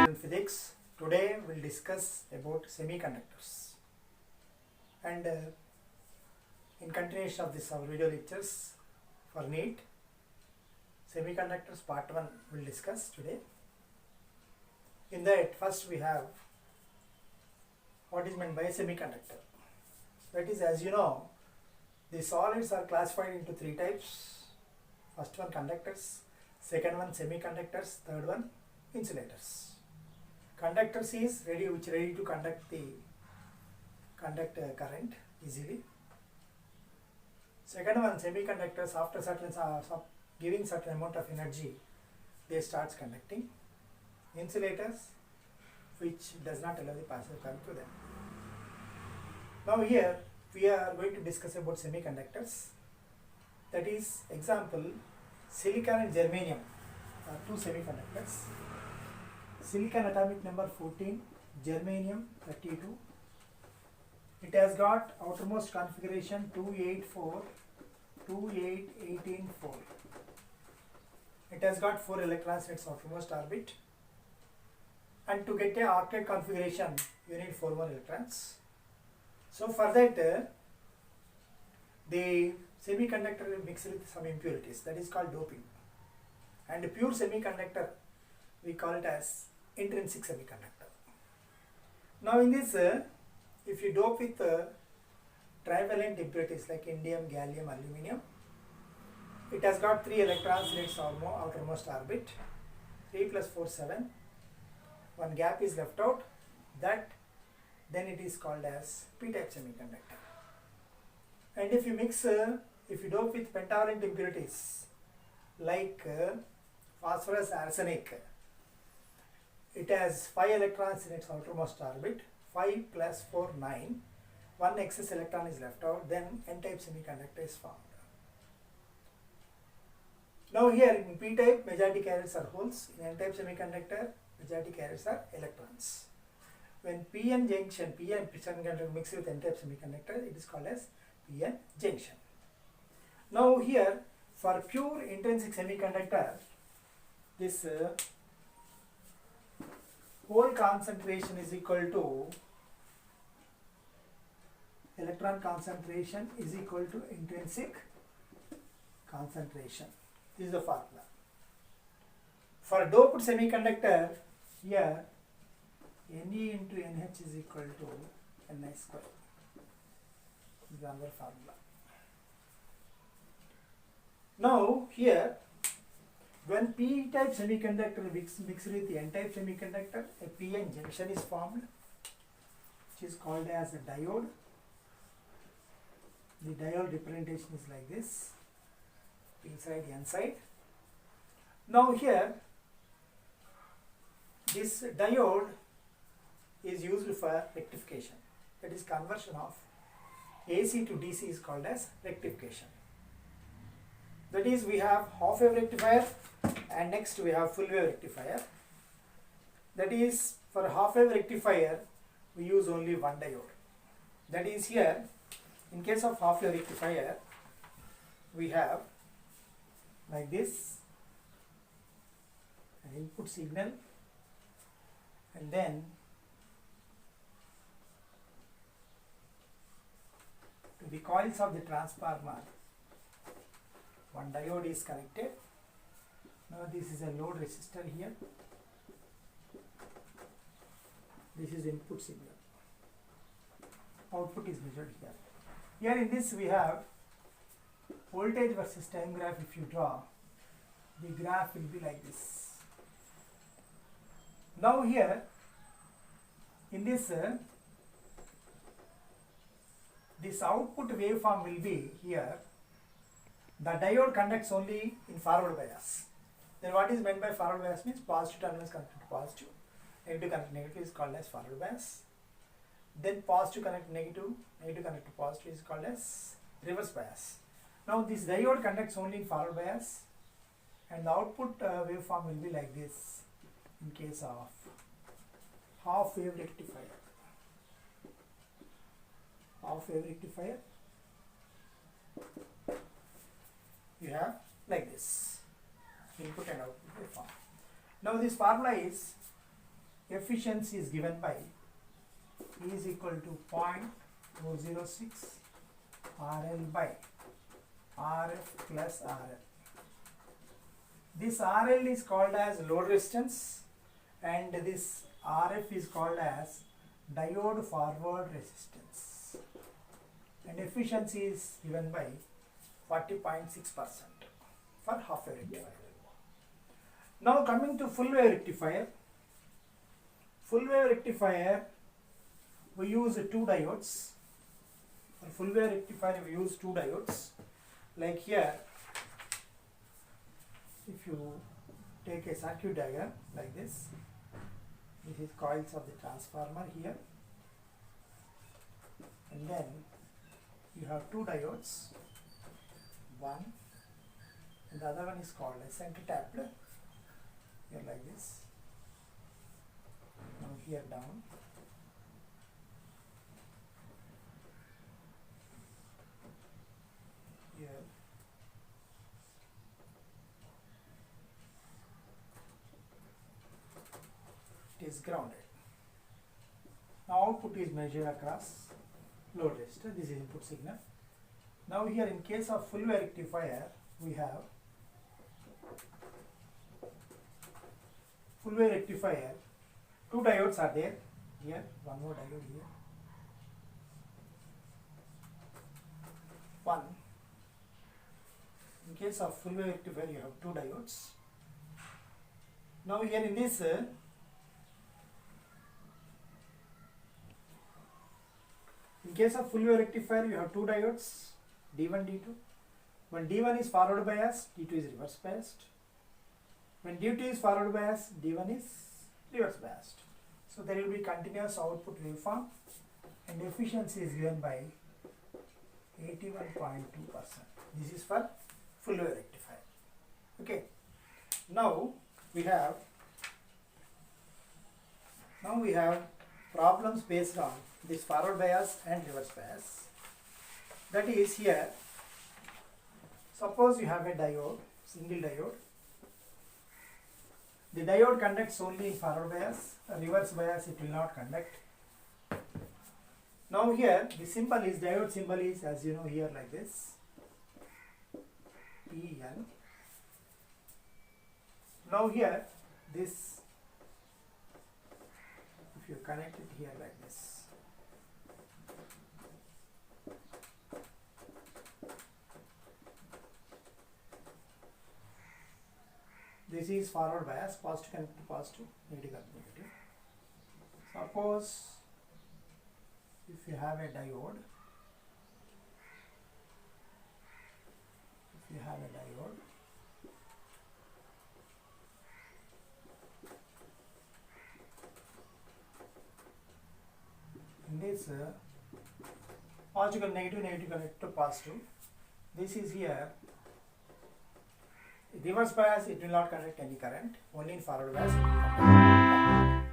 In physics, today we'll discuss about semiconductors, and in continuation of this our video lectures for NEET, semiconductors part 1 we'll discuss today. In that, first we have what is meant by a semiconductor. That is, as you know, the solids are classified into three types. First one conductors, second one semiconductors, third one insulators. Conductors is ready to conduct current easily. Second one, semiconductors, after giving certain amount of energy, they starts conducting. Insulators, which does not allow the passive current to them. Now here we are going to discuss about semiconductors. That is, example, silicon and germanium are two semiconductors. Silicon atomic number 14, germanium 32. It has got outermost configuration 284, 28, 18, 4. It has got 4 electrons in its outermost orbit. And to get a octet configuration, you need 4 more electrons. So for that, the semiconductor will mix with some impurities. That is called doping. And a pure semiconductor, we call it as intrinsic semiconductor. Now in this, if you dope with trivalent impurities like indium, gallium, aluminium, it has got 3 electrons in its outermost orbit. 3 plus 4, 7. One gap is left out. Then it is called as p-type semiconductor. And if you mix, if you dope with pentavalent impurities like phosphorus, arsenic, it has 5 electrons in its outermost orbit. 5 plus 4, 9. One excess electron is left out. Then n-type semiconductor is formed. Now here in p-type, majority carriers are holes. In n-type semiconductor, majority carriers are electrons. When p-n junction, p-n semiconductor mixed with n-type semiconductor, it is called as p-n junction. Now here, for pure intrinsic semiconductor, this hole concentration is equal to electron concentration is equal to intrinsic concentration. This is the formula. For doped semiconductor, here Ne into NH is equal to Ni square. This is another formula. Now here, when p-type semiconductor mixed with the n-type semiconductor, a p-n junction is formed, which is called as a diode. The diode representation is like this, p side, n side. Now here, this diode is used for rectification. That is, conversion of AC to DC is called as rectification. That is, we have half wave rectifier and next we have full wave rectifier. That is, for half wave rectifier we use only one diode. That is, here in case of half wave rectifier we have like this an input signal, and then to the coils of the transformer one diode is connected. Now this is a load resistor here. This is input signal. Output is measured here. Here in this we have voltage versus time graph. If you draw, the graph will be like this. Now here in this this output waveform will be here. The diode conducts only in forward bias. Then what is meant by forward bias means positive terminals connected to positive, negative connect to negative is called as forward bias. Then positive connect to negative, negative connect to positive is called as reverse bias. Now this diode conducts only in forward bias, and the output waveform will be like this in case of half wave rectifier. Half wave rectifier, you have like this input and output waveform. Now this formula is efficiency is given by E is equal to 0.406 RL by RF plus RL. This RL is called as load resistance and this RF is called as diode forward resistance, and efficiency is given by 40.6% for half wave rectifier. Now coming to full wave rectifier. Full wave rectifier, we use two diodes. For full wave rectifier we use two diodes. Like here, if you take a circuit diagram like this is coils of the transformer here, and then you have two diodes, one and the other one is called a center tapped here like this. Now here down, here it is grounded. Now output is measured across load resistor. This is input signal. Now here in case of full wave rectifier, we have full wave rectifier, two diodes are there here, one more diode here, one. In case of full wave rectifier you have two diodes. Now here in this in case of full wave rectifier you have two diodes, D1, D2. When D1 is forward bias, D2 is reverse biased. When D2 is forward bias, D1 is reverse biased. So there will be continuous output waveform and efficiency is given by 81.2%. This is for full wave rectifier. Okay. Now we have problems based on this forward bias and reverse bias. That is here, suppose you have a diode, single diode. The diode conducts only in forward bias, reverse bias it will not conduct. Now here the symbol is, diode symbol is, as you know, here like this, PN. Now here this, if you connect it here like this, this is forward bias, positive connect to positive, negative connect to negative. Suppose if you have a diode, in this positive negative, negative connect to positive. This is here reverse bias, it will not conduct any current, only in forward bias it will conduct.